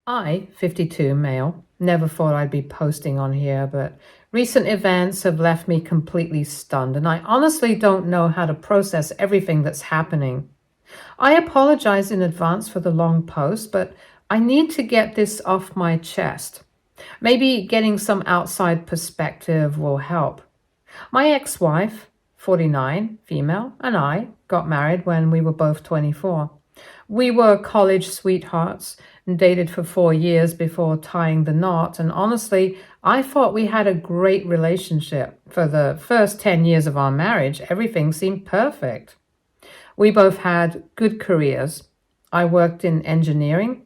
I, 52 male, never thought I'd be posting on here, but recent events have left me completely stunned, and I honestly don't know how to process everything that's happening. I apologize in advance for the long post, but I need to get this off my chest. Maybe getting some outside perspective will help. My ex-wife, 49, female, and I got married when we were both 24. We were college sweethearts and dated for 4 years before tying the knot, and honestly, I thought we had a great relationship. For the first 10 years of our marriage, everything seemed perfect. We both had good careers. I worked in engineering,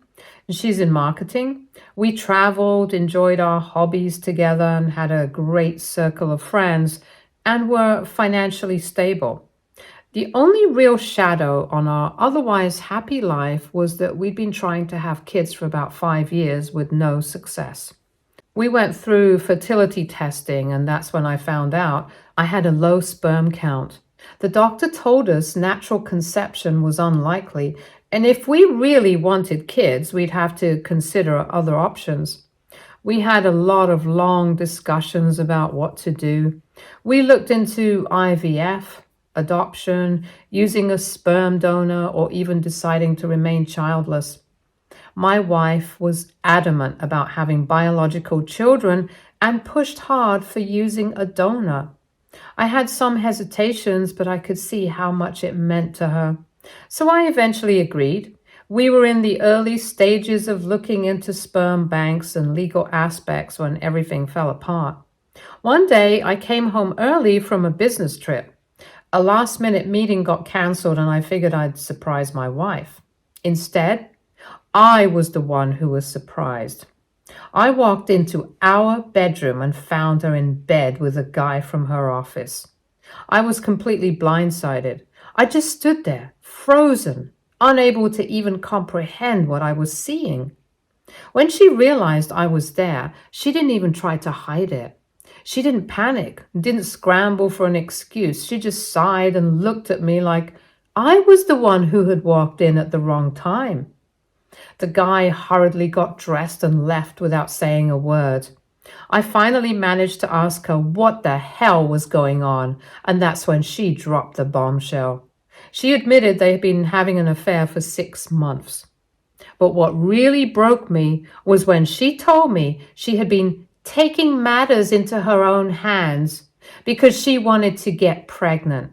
and she's in marketing. We traveled, enjoyed our hobbies together, and had a great circle of friends, and were financially stable. The only real shadow on our otherwise happy life was that we'd been trying to have kids for about 5 years with no success. We went through fertility testing, and that's when I found out I had a low sperm count. The doctor told us natural conception was unlikely, and if we really wanted kids, we'd have to consider other options. We had a lot of long discussions about what to do. We looked into IVF, adoption, using a sperm donor, or even deciding to remain childless. My wife was adamant about having biological children and pushed hard for using a donor. I had some hesitations, but I could see how much it meant to her. So I eventually agreed. We were in the early stages of looking into sperm banks and legal aspects when everything fell apart. One day I came home early from a business trip. A last-minute meeting got canceled, and I figured I'd surprise my wife. Instead, I was the one who was surprised. I walked into our bedroom and found her in bed with a guy from her office. I was completely blindsided. I just stood there, frozen, unable to even comprehend what I was seeing. When she realized I was there, she didn't even try to hide it. She didn't panic, didn't scramble for an excuse. She just sighed and looked at me like I was the one who had walked in at the wrong time. The guy hurriedly got dressed and left without saying a word. I finally managed to ask her what the hell was going on, and that's when she dropped the bombshell. She admitted they had been having an affair for 6 months. But what really broke me was when she told me she had been taking matters into her own hands because she wanted to get pregnant.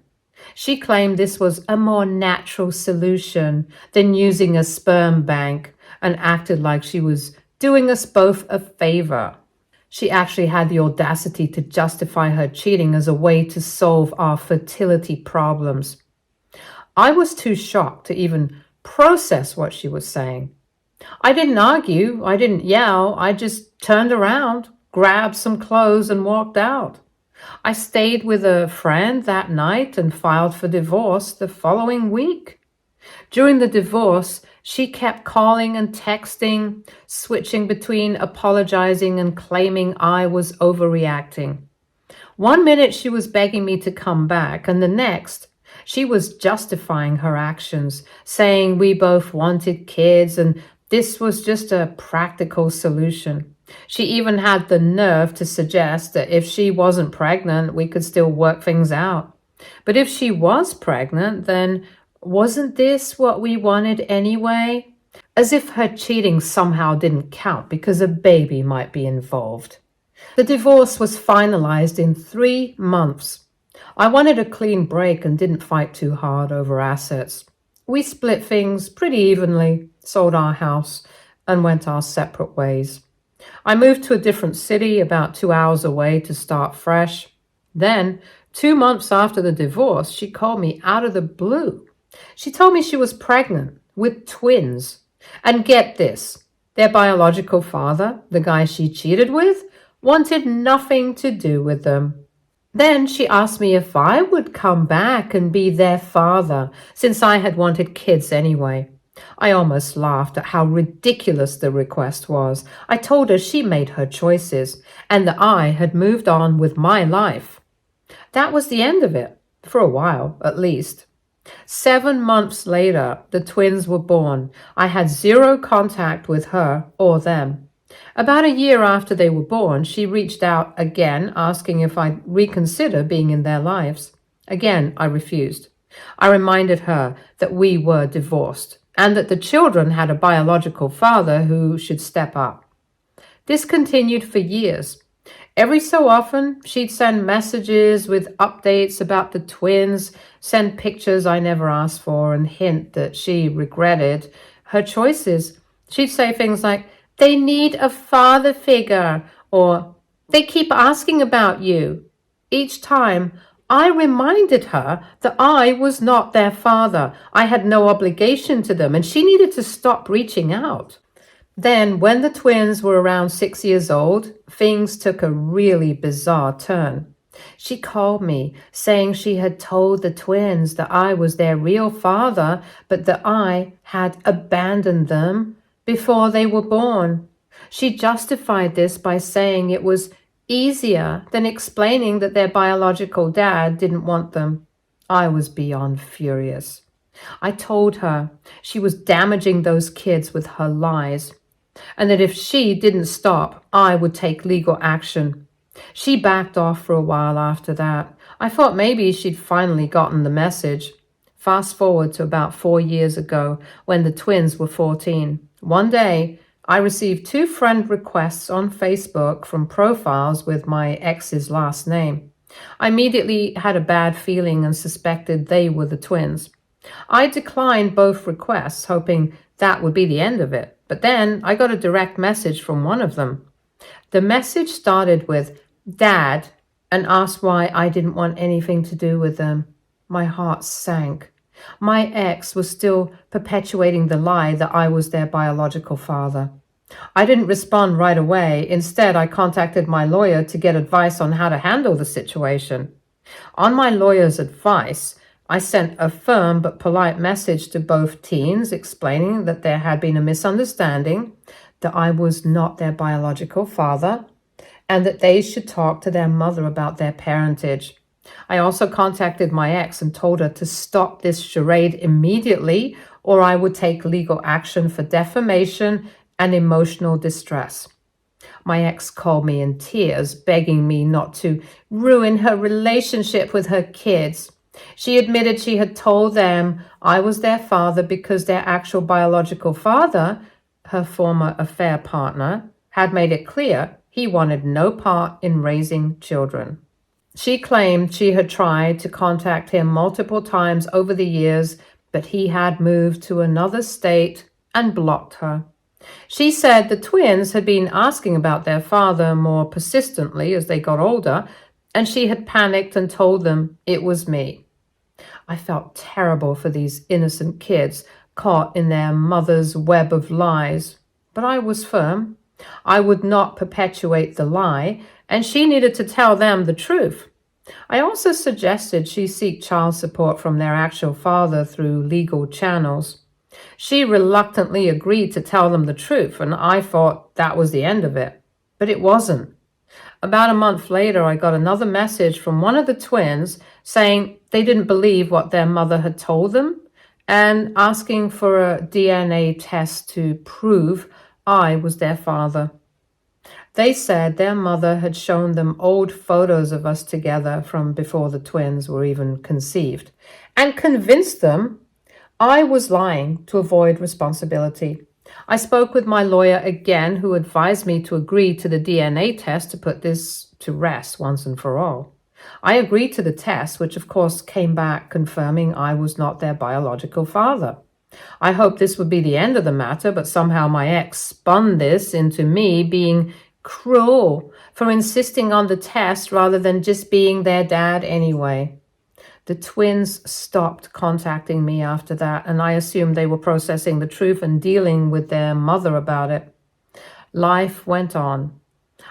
She claimed this was a more natural solution than using a sperm bank and acted like she was doing us both a favor. She actually had the audacity to justify her cheating as a way to solve our fertility problems. I was too shocked to even process what she was saying. I didn't argue, I didn't yell, I just turned around, grabbed some clothes, and walked out. I stayed with a friend that night and filed for divorce the following week. During the divorce, she kept calling and texting, switching between apologizing and claiming I was overreacting. One minute she was begging me to come back, and the next she was justifying her actions, saying we both wanted kids and this was just a practical solution. She even had the nerve to suggest that if she wasn't pregnant, we could still work things out. But if she was pregnant, then wasn't this what we wanted anyway? As if her cheating somehow didn't count because a baby might be involved. The divorce was finalized in 3 months. I wanted a clean break and didn't fight too hard over assets. We split things pretty evenly, sold our house, and went our separate ways. I moved to a different city about 2 hours away to start fresh. Then, 2 months after the divorce, she called me out of the blue. She told me she was pregnant with twins. And get this, their biological father, the guy she cheated with, wanted nothing to do with them. Then she asked me if I would come back and be their father, since I had wanted kids anyway. I almost laughed at how ridiculous the request was. I told her she made her choices, and that I had moved on with my life. That was the end of it, for a while, at least. 7 months later, the twins were born. I had zero contact with her or them. About a year after they were born, she reached out again, asking if I'd reconsider being in their lives. Again, I refused. I reminded her that we were divorced and that the children had a biological father who should step up. This continued for years. Every so often, she'd send messages with updates about the twins, send pictures I never asked for, and hint that she regretted her choices. She'd say things like, "They need a father figure," or "They keep asking about you." Each time, I reminded her that I was not their father. I had no obligation to them, and she needed to stop reaching out. Then, when the twins were around 6 years old, things took a really bizarre turn. She called me, saying she had told the twins that I was their real father, but that I had abandoned them before they were born. She justified this by saying it was easier than explaining that their biological dad didn't want them. I was beyond furious. I told her she was damaging those kids with her lies, and that if she didn't stop, I would take legal action. She backed off for a while after that. I thought maybe she'd finally gotten the message. Fast forward to about 4 years ago, when the twins were 14. One day, I received 2 friend requests on Facebook from profiles with my ex's last name. I immediately had a bad feeling and suspected they were the twins. I declined both requests, hoping that would be the end of it. But then I got a direct message from one of them. The message started with "Dad" and asked why I didn't want anything to do with them. My heart sank. My ex was still perpetuating the lie that I was their biological father. I didn't respond right away. Instead, I contacted my lawyer to get advice on how to handle the situation. On my lawyer's advice, I sent a firm but polite message to both teens explaining that there had been a misunderstanding, that I was not their biological father, and that they should talk to their mother about their parentage. I also contacted my ex and told her to stop this charade immediately, or I would take legal action for defamation and emotional distress. My ex called me in tears, begging me not to ruin her relationship with her kids. She admitted she had told them I was their father because their actual biological father, her former affair partner, had made it clear he wanted no part in raising children. She claimed she had tried to contact him multiple times over the years, but he had moved to another state and blocked her. She said the twins had been asking about their father more persistently as they got older, and she had panicked and told them it was me. I felt terrible for these innocent kids caught in their mother's web of lies, but I was firm. I would not perpetuate the lie, and she needed to tell them the truth. I also suggested she seek child support from their actual father through legal channels. She reluctantly agreed to tell them the truth, and I thought that was the end of it. But it wasn't. About a month later, I got another message from one of the twins saying they didn't believe what their mother had told them and asking for a DNA test to prove I was their father. They said their mother had shown them old photos of us together from before the twins were even conceived and convinced them I was lying to avoid responsibility. I spoke with my lawyer again, who advised me to agree to the DNA test to put this to rest once and for all. I agreed to the test, which of course came back confirming I was not their biological father. I hoped this would be the end of the matter, but somehow my ex spun this into me being cruel for insisting on the test rather than just being their dad anyway. The twins stopped contacting me after that, and I assumed they were processing the truth and dealing with their mother about it. Life went on.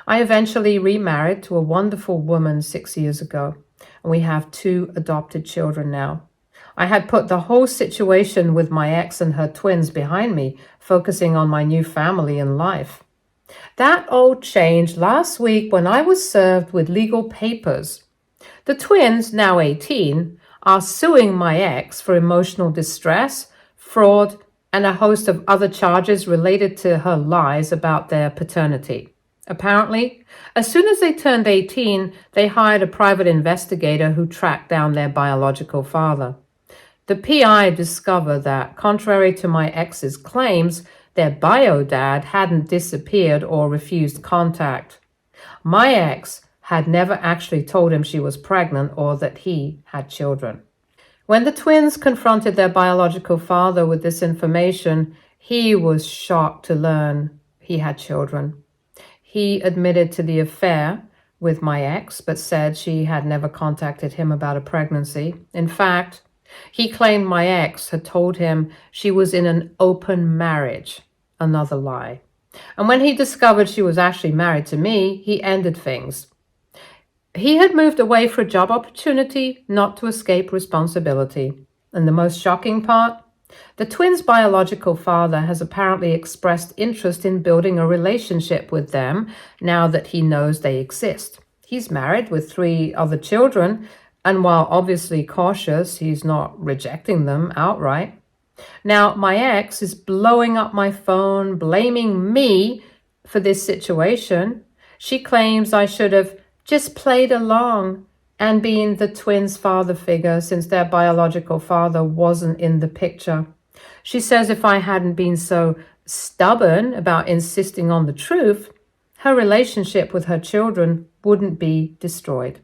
I eventually remarried to a wonderful woman 6 years ago, and we have 2 adopted children now. I had put the whole situation with my ex and her twins behind me, focusing on my new family and life. That all changed last week when I was served with legal papers. The twins, now 18, are suing my ex for emotional distress, fraud, and a host of other charges related to her lies about their paternity. Apparently, as soon as they turned 18, they hired a private investigator who tracked down their biological father. The PI discovered that, contrary to my ex's claims, their bio dad hadn't disappeared or refused contact. My ex had never actually told him she was pregnant or that he had children. When the twins confronted their biological father with this information, he was shocked to learn he had children. He admitted to the affair with my ex, but said she had never contacted him about a pregnancy. In fact, he claimed my ex had told him she was in an open marriage, another lie. And when he discovered she was actually married to me, he ended things. He had moved away for a job opportunity, not to escape responsibility. And the most shocking part? The twins' biological father has apparently expressed interest in building a relationship with them now that he knows they exist. He's married with 3 other children, and while obviously cautious, he's not rejecting them outright. Now, my ex is blowing up my phone, blaming me for this situation. She claims I should have just played along and been the twins' father figure since their biological father wasn't in the picture. She says if I hadn't been so stubborn about insisting on the truth, her relationship with her children wouldn't be destroyed.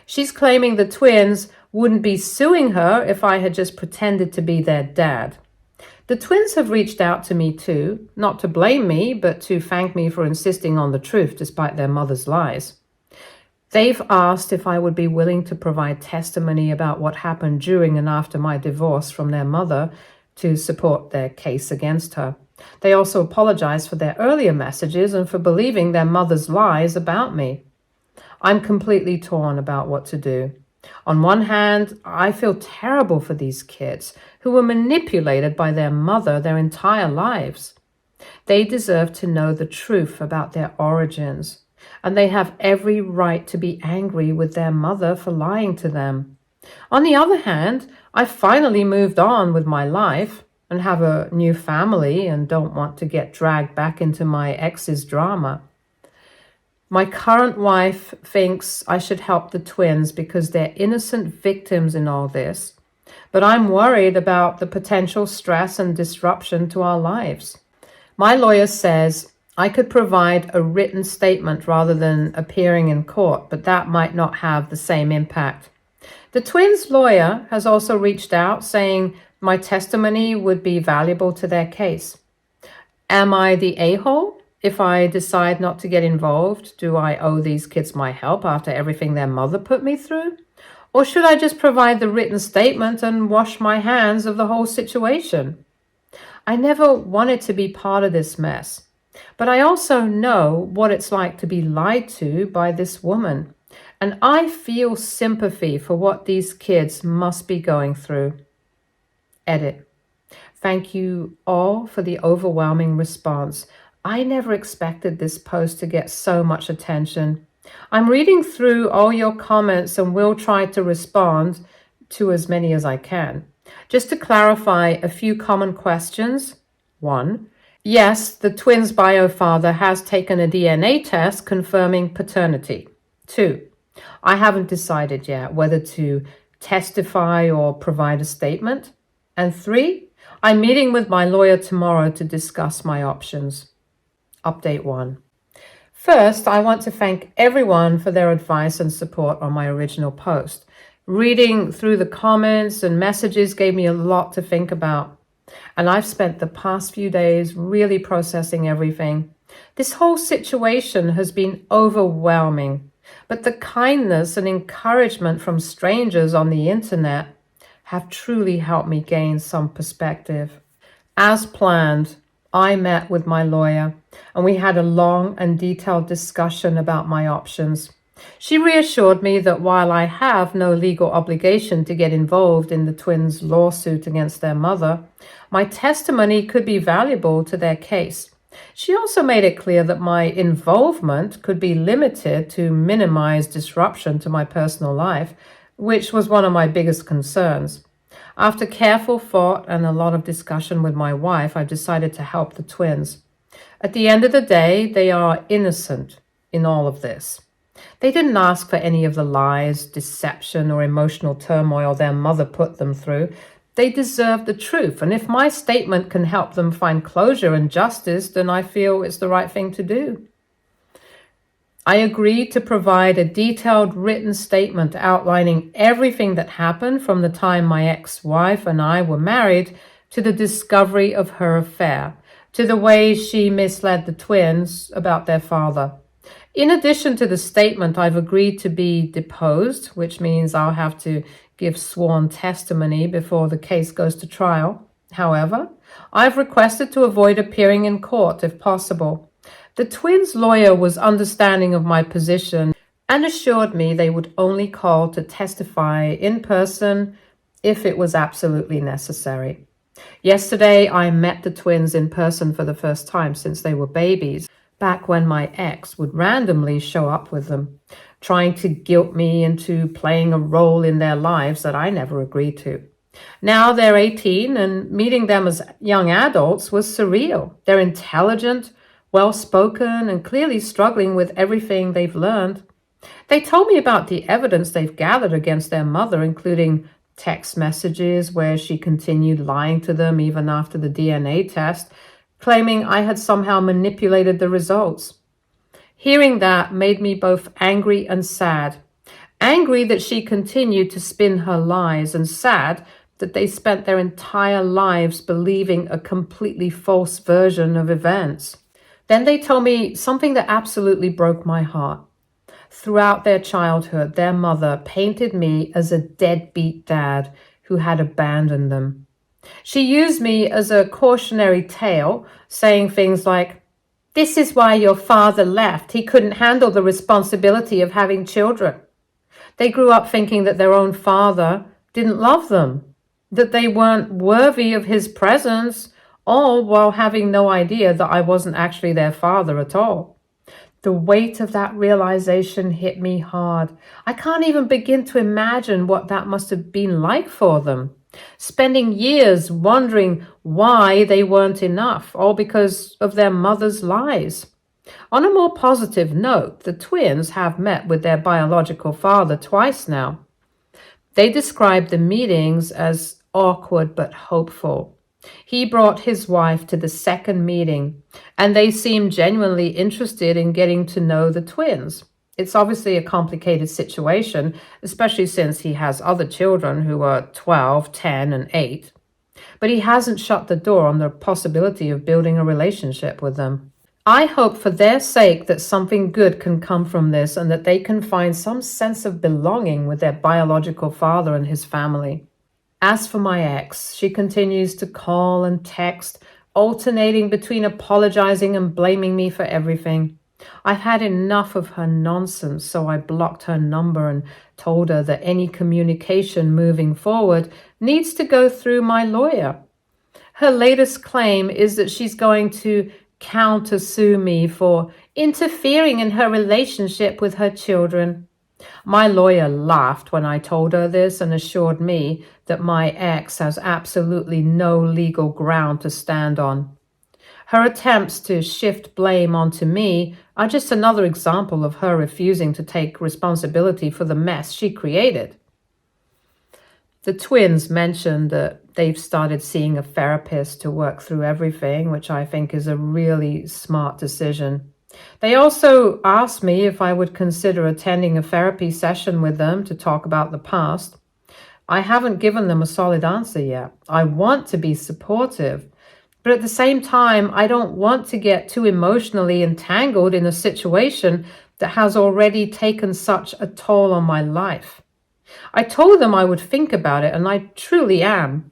She's claiming the twins wouldn't be suing her if I had just pretended to be their dad. The twins have reached out to me too, not to blame me, but to thank me for insisting on the truth despite their mother's lies. They've asked if I would be willing to provide testimony about what happened during and after my divorce from their mother to support their case against her. They also apologized for their earlier messages and for believing their mother's lies about me. I'm completely torn about what to do. On one hand, I feel terrible for these kids who were manipulated by their mother their entire lives. They deserve to know the truth about their origins, and they have every right to be angry with their mother for lying to them. On the other hand, I finally moved on with my life and have a new family and don't want to get dragged back into my ex's drama. My current wife thinks I should help the twins because they're innocent victims in all this, but I'm worried about the potential stress and disruption to our lives. My lawyer says I could provide a written statement rather than appearing in court, but that might not have the same impact. The twins' lawyer has also reached out saying my testimony would be valuable to their case. Am I the a-hole? If I decide not to get involved, do I owe these kids my help after everything their mother put me through? Or should I just provide the written statement and wash my hands of the whole situation? I never wanted to be part of this mess, but I also know what it's like to be lied to by this woman, and I feel sympathy for what these kids must be going through. Edit. Thank you all for the overwhelming response. I never expected this post to get so much attention. I'm reading through all your comments and will try to respond to as many as I can. Just to clarify a few common questions. 1. Yes, the twins' bio-father has taken a DNA test confirming paternity. 2. I haven't decided yet whether to testify or provide a statement. And 3. I'm meeting with my lawyer tomorrow to discuss my options. Update 1. First, I want to thank everyone for their advice and support on my original post. Reading through the comments and messages gave me a lot to think about, and I've spent the past few days really processing everything. This whole situation has been overwhelming, but the kindness and encouragement from strangers on the internet have truly helped me gain some perspective. As planned, I met with my lawyer and we had a long and detailed discussion about my options. She reassured me that while I have no legal obligation to get involved in the twins' lawsuit against their mother, my testimony could be valuable to their case. She also made it clear that my involvement could be limited to minimize disruption to my personal life, which was one of my biggest concerns. After careful thought and a lot of discussion with my wife, I decided to help the twins. At the end of the day, they are innocent in all of this. They didn't ask for any of the lies, deception, or emotional turmoil their mother put them through. They deserve the truth, and if my statement can help them find closure and justice, then I feel it's the right thing to do. I agreed to provide a detailed written statement outlining everything that happened from the time my ex-wife and I were married to the discovery of her affair, to the way she misled the twins about their father. In addition to the statement, I've agreed to be deposed, which means I'll have to give sworn testimony before the case goes to trial. However, I've requested to avoid appearing in court if possible. The twins' lawyer was understanding of my position and assured me they would only call to testify in person if it was absolutely necessary. Yesterday, I met the twins in person for the first time since they were babies, back when my ex would randomly show up with them, trying to guilt me into playing a role in their lives that I never agreed to. Now they're 18, and meeting them as young adults was surreal. They're intelligent, well-spoken, and clearly struggling with everything they've learned. They told me about the evidence they've gathered against their mother, including text messages where she continued lying to them even after the DNA test, claiming I had somehow manipulated the results. Hearing that made me both angry and sad. Angry that she continued to spin her lies, and sad that they spent their entire lives believing a completely false version of events. Then they told me something that absolutely broke my heart. Throughout their childhood, their mother painted me as a deadbeat dad who had abandoned them. She used me as a cautionary tale, saying things like, "This is why your father left. He couldn't handle the responsibility of having children." They grew up thinking that their own father didn't love them, that they weren't worthy of his presence, all while having no idea that I wasn't actually their father at all. The weight of that realization hit me hard. I can't even begin to imagine what that must have been like for them, spending years wondering why they weren't enough, all because of their mother's lies. On a more positive note, the twins have met with their biological father twice now. They described the meetings as awkward but hopeful. He brought his wife to the second meeting, and they seemed genuinely interested in getting to know the twins. It's obviously a complicated situation, especially since he has other children who are 12, 10, and 8. But he hasn't shut the door on the possibility of building a relationship with them. I hope for their sake that something good can come from this and that they can find some sense of belonging with their biological father and his family. As for my ex, she continues to call and text, alternating between apologizing and blaming me for everything. I've had enough of her nonsense, so I blocked her number and told her that any communication moving forward needs to go through my lawyer. Her latest claim is that she's going to countersue me for interfering in her relationship with her children. My lawyer laughed when I told her this and assured me that my ex has absolutely no legal ground to stand on. Her attempts to shift blame onto me are just another example of her refusing to take responsibility for the mess she created. The twins mentioned that they've started seeing a therapist to work through everything, which I think is a really smart decision. They also asked me if I would consider attending a therapy session with them to talk about the past. I haven't given them a solid answer yet. I want to be supportive, but at the same time, I don't want to get too emotionally entangled in a situation that has already taken such a toll on my life. I told them I would think about it, and I truly am.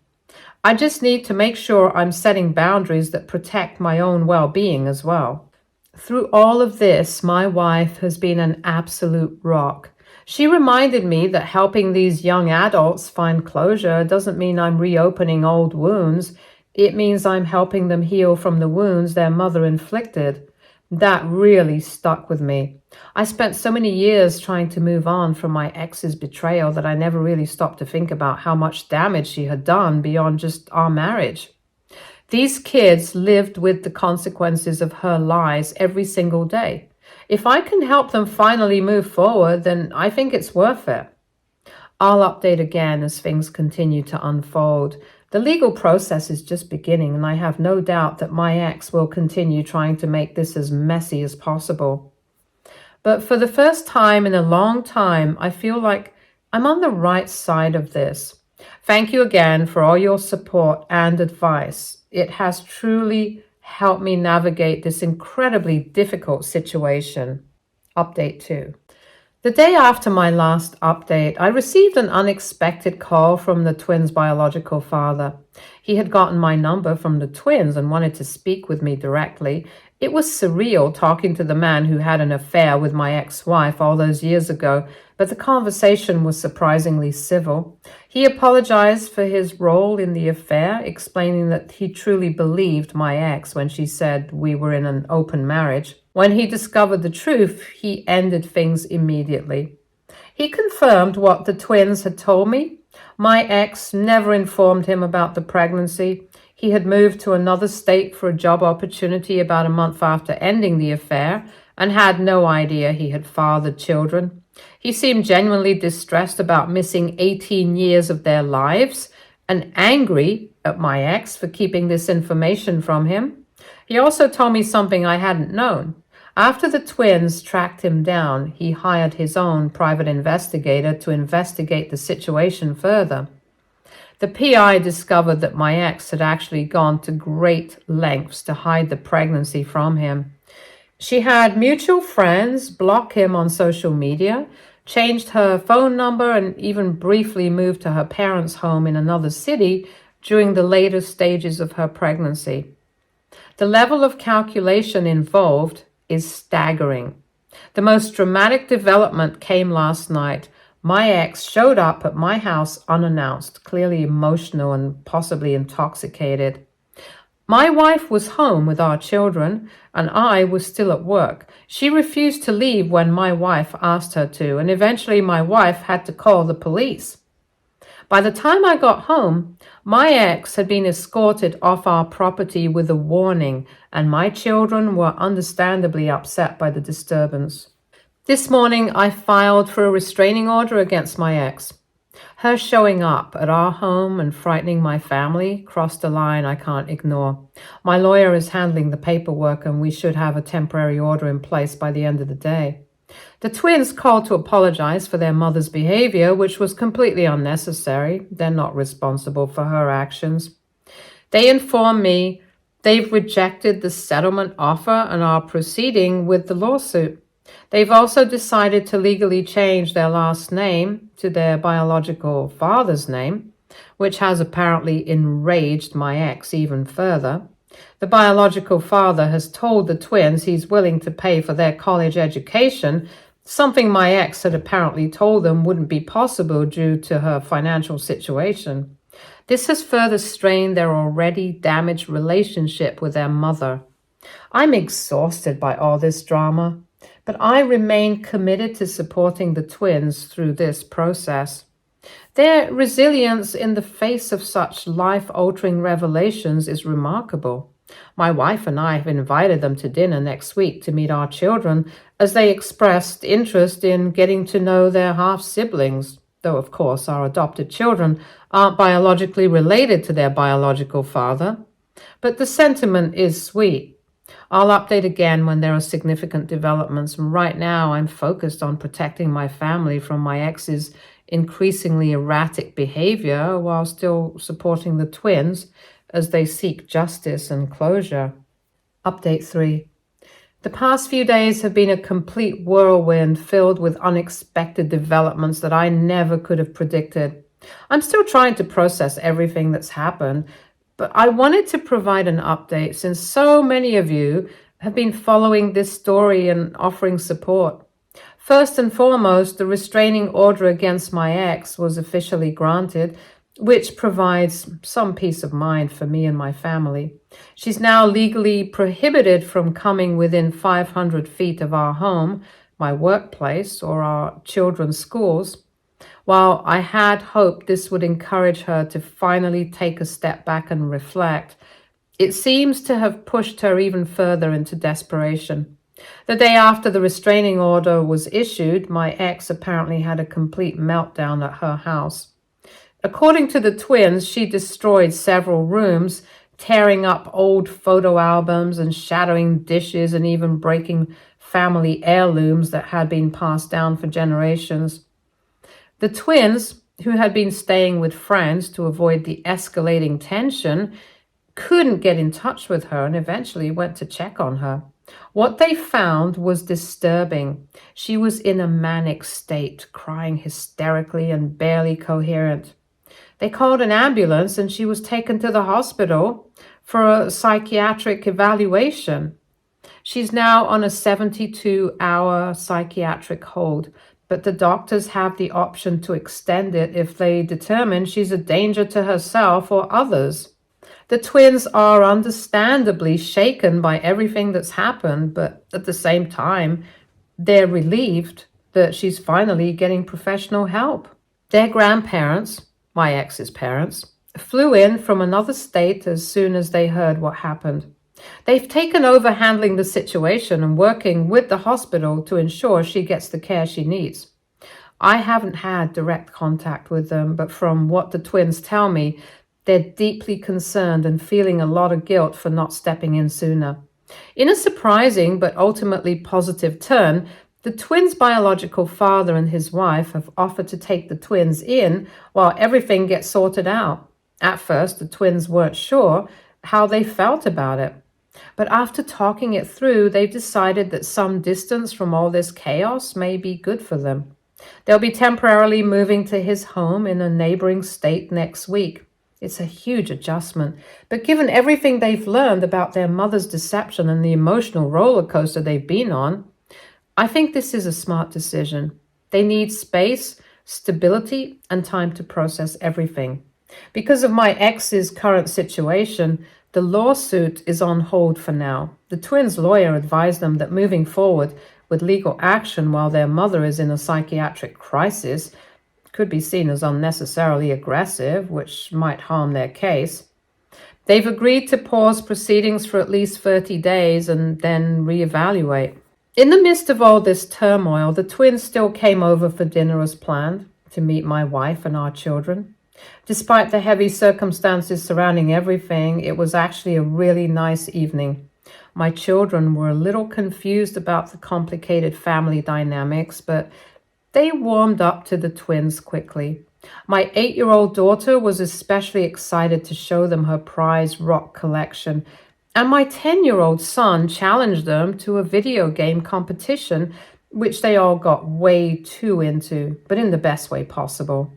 I just need to make sure I'm setting boundaries that protect my own well-being as well. Through all of this, my wife has been an absolute rock. She reminded me that helping these young adults find closure doesn't mean I'm reopening old wounds. It means I'm helping them heal from the wounds their mother inflicted. That really stuck with me. I spent so many years trying to move on from my ex's betrayal that I never really stopped to think about how much damage she had done beyond just our marriage. These kids lived with the consequences of her lies every single day. If I can help them finally move forward, then I think it's worth it. I'll update again as things continue to unfold. The legal process is just beginning, and I have no doubt that my ex will continue trying to make this as messy as possible. But for the first time in a long time, I feel like I'm on the right side of this. Thank you again for all your support and advice. It has truly helped me navigate this incredibly difficult situation. Update 2. The day after my last update, I received an unexpected call from the twins' biological father. He had gotten my number from the twins and wanted to speak with me directly. It was surreal talking to the man who had an affair with my ex-wife all those years ago, but the conversation was surprisingly civil. He apologized for his role in the affair, explaining that he truly believed my ex when she said we were in an open marriage. When he discovered the truth, he ended things immediately. He confirmed what the twins had told me. My ex never informed him about the pregnancy. He had moved to another state for a job opportunity about a month after ending the affair and had no idea he had fathered children. He seemed genuinely distressed about missing 18 years of their lives and angry at my ex for keeping this information from him. He also told me something I hadn't known. After the twins tracked him down, he hired his own private investigator to investigate the situation further. The PI discovered that my ex had actually gone to great lengths to hide the pregnancy from him. She had mutual friends block him on social media, changed her phone number, and even briefly moved to her parents' home in another city during the later stages of her pregnancy. The level of calculation involved is staggering. The most dramatic development came last night. My ex showed up at my house unannounced, clearly emotional and possibly intoxicated. My wife was home with our children, and I was still at work. She refused to leave when my wife asked her to, and eventually my wife had to call the police. By the time I got home, my ex had been escorted off our property with a warning, and my children were understandably upset by the disturbance. This morning, I filed for a restraining order against my ex. Her showing up at our home and frightening my family crossed a line I can't ignore. My lawyer is handling the paperwork, and we should have a temporary order in place by the end of the day. The twins called to apologize for their mother's behavior, which was completely unnecessary. They're not responsible for her actions. They informed me they've rejected the settlement offer and are proceeding with the lawsuit. They've also decided to legally change their last name to their biological father's name, which has apparently enraged my ex even further. The biological father has told the twins he's willing to pay for their college education, something my ex had apparently told them wouldn't be possible due to her financial situation. This has further strained their already damaged relationship with their mother. I'm exhausted by all this drama, but I remain committed to supporting the twins through this process. Their resilience in the face of such life-altering revelations is remarkable. My wife and I have invited them to dinner next week to meet our children, as they expressed interest in getting to know their half-siblings, though of course our adopted children aren't biologically related to their biological father. But the sentiment is sweet. I'll update again when there are significant developments. Right now, I'm focused on protecting my family from my ex's increasingly erratic behavior while still supporting the twins as they seek justice and closure. Update 3. The past few days have been a complete whirlwind filled with unexpected developments that I never could have predicted. I'm still trying to process everything that's happened, but I wanted to provide an update since so many of you have been following this story and offering support. First and foremost, the restraining order against my ex was officially granted. which provides some peace of mind for me and my family. She's now legally prohibited from coming within 500 feet of our home, my workplace, or our children's schools. While I had hoped this would encourage her to finally take a step back and reflect, it seems to have pushed her even further into desperation. The day after the restraining order was issued, my ex apparently had a complete meltdown at her house. According to the twins, she destroyed several rooms, tearing up old photo albums and shattering dishes and even breaking family heirlooms that had been passed down for generations. The twins, who had been staying with friends to avoid the escalating tension, couldn't get in touch with her and eventually went to check on her. What they found was disturbing. She was in a manic state, crying hysterically and barely coherent. They called an ambulance and she was taken to the hospital for a psychiatric evaluation. She's now on a 72-hour psychiatric hold, but the doctors have the option to extend it if they determine she's a danger to herself or others. The twins are understandably shaken by everything that's happened, but at the same time, they're relieved that she's finally getting professional help. Their grandparents, my ex's parents, flew in from another state as soon as they heard what happened. They've taken over handling the situation and working with the hospital to ensure she gets the care she needs. I haven't had direct contact with them, but from what the twins tell me, they're deeply concerned and feeling a lot of guilt for not stepping in sooner. In a surprising but ultimately positive turn, the twins' biological father and his wife have offered to take the twins in while everything gets sorted out. At first, the twins weren't sure how they felt about it. But after talking it through, they've decided that some distance from all this chaos may be good for them. They'll be temporarily moving to his home in a neighboring state next week. It's a huge adjustment, but given everything they've learned about their mother's deception and the emotional roller coaster they've been on, I think this is a smart decision. They need space, stability, and time to process everything. Because of my ex's current situation, the lawsuit is on hold for now. The twins' lawyer advised them that moving forward with legal action while their mother is in a psychiatric crisis could be seen as unnecessarily aggressive, which might harm their case. They've agreed to pause proceedings for at least 30 days and then reevaluate. In the midst of all this turmoil, the twins still came over for dinner as planned to meet my wife and our children. Despite the heavy circumstances surrounding everything, it was actually a really nice evening. My children were a little confused about the complicated family dynamics, but they warmed up to the twins quickly. My 8-year-old daughter was especially excited to show them her prize rock collection, and my 10-year-old son challenged them to a video game competition, which they all got way too into, but in the best way possible.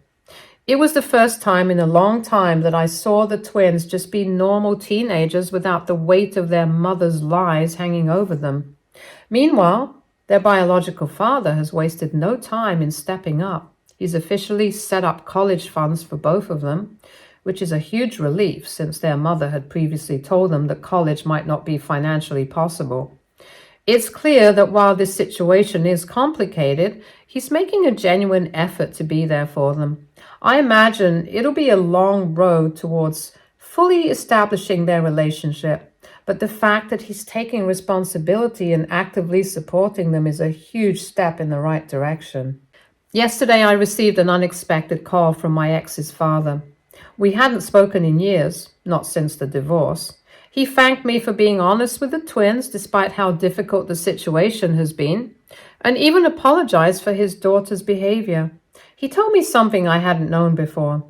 It was the first time in a long time that I saw the twins just be normal teenagers without the weight of their mother's lies hanging over them. Meanwhile, their biological father has wasted no time in stepping up. He's officially set up college funds for both of them, which is a huge relief since their mother had previously told them that college might not be financially possible. It's clear that while this situation is complicated, he's making a genuine effort to be there for them. I imagine it'll be a long road towards fully establishing their relationship, but the fact that he's taking responsibility and actively supporting them is a huge step in the right direction. Yesterday, I received an unexpected call from my ex's father. We hadn't spoken in years, not since the divorce. He thanked me for being honest with the twins despite how difficult the situation has been, and even apologized for his daughter's behavior. He told me something I hadn't known before.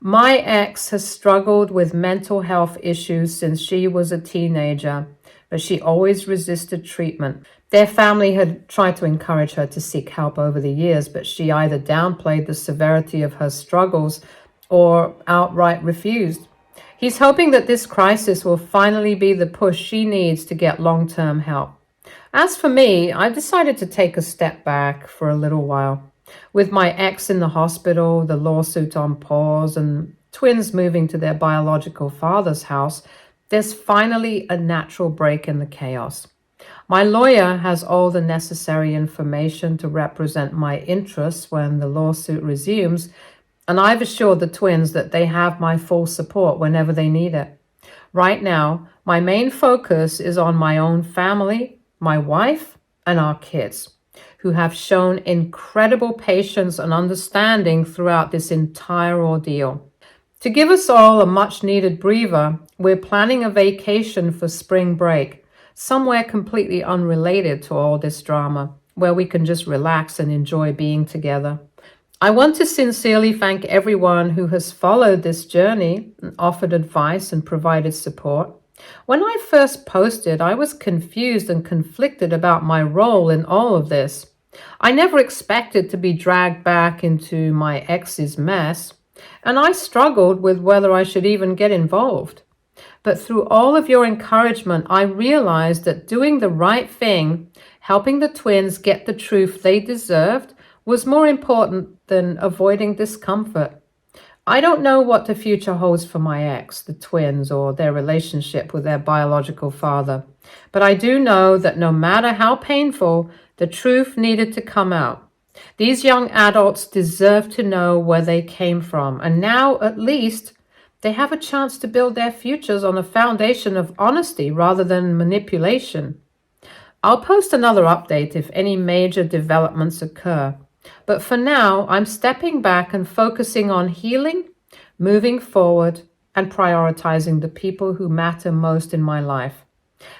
My ex has struggled with mental health issues since she was a teenager, but she always resisted treatment. Their family had tried to encourage her to seek help over the years, but she either downplayed the severity of her struggles or outright refused. He's hoping that this crisis will finally be the push she needs to get long-term help. As for me, I've decided to take a step back for a little while. With my ex in the hospital, the lawsuit on pause, and twins moving to their biological father's house, there's finally a natural break in the chaos. My lawyer has all the necessary information to represent my interests when the lawsuit resumes, and I've assured the twins that they have my full support whenever they need it. Right now, my main focus is on my own family, my wife, and our kids, who have shown incredible patience and understanding throughout this entire ordeal. To give us all a much-needed breather, we're planning a vacation for spring break, somewhere completely unrelated to all this drama, where we can just relax and enjoy being together. I want to sincerely thank everyone who has followed this journey and offered advice and provided support. When I first posted, I was confused and conflicted about my role in all of this. I never expected to be dragged back into my ex's mess, and I struggled with whether I should even get involved. But through all of your encouragement, I realized that doing the right thing, helping the twins get the truth they deserved, was more important than avoiding discomfort. I don't know what the future holds for my ex, the twins, or their relationship with their biological father. But I do know that no matter how painful, the truth needed to come out. These young adults deserve to know where they came from, and now, at least, they have a chance to build their futures on a foundation of honesty rather than manipulation. I'll post another update if any major developments occur. But for now, I'm stepping back and focusing on healing, moving forward, and prioritizing the people who matter most in my life.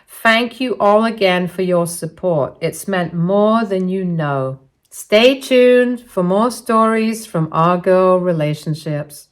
Thank you all again for your support. It's meant more than you know. Stay tuned for more stories from our girl relationships.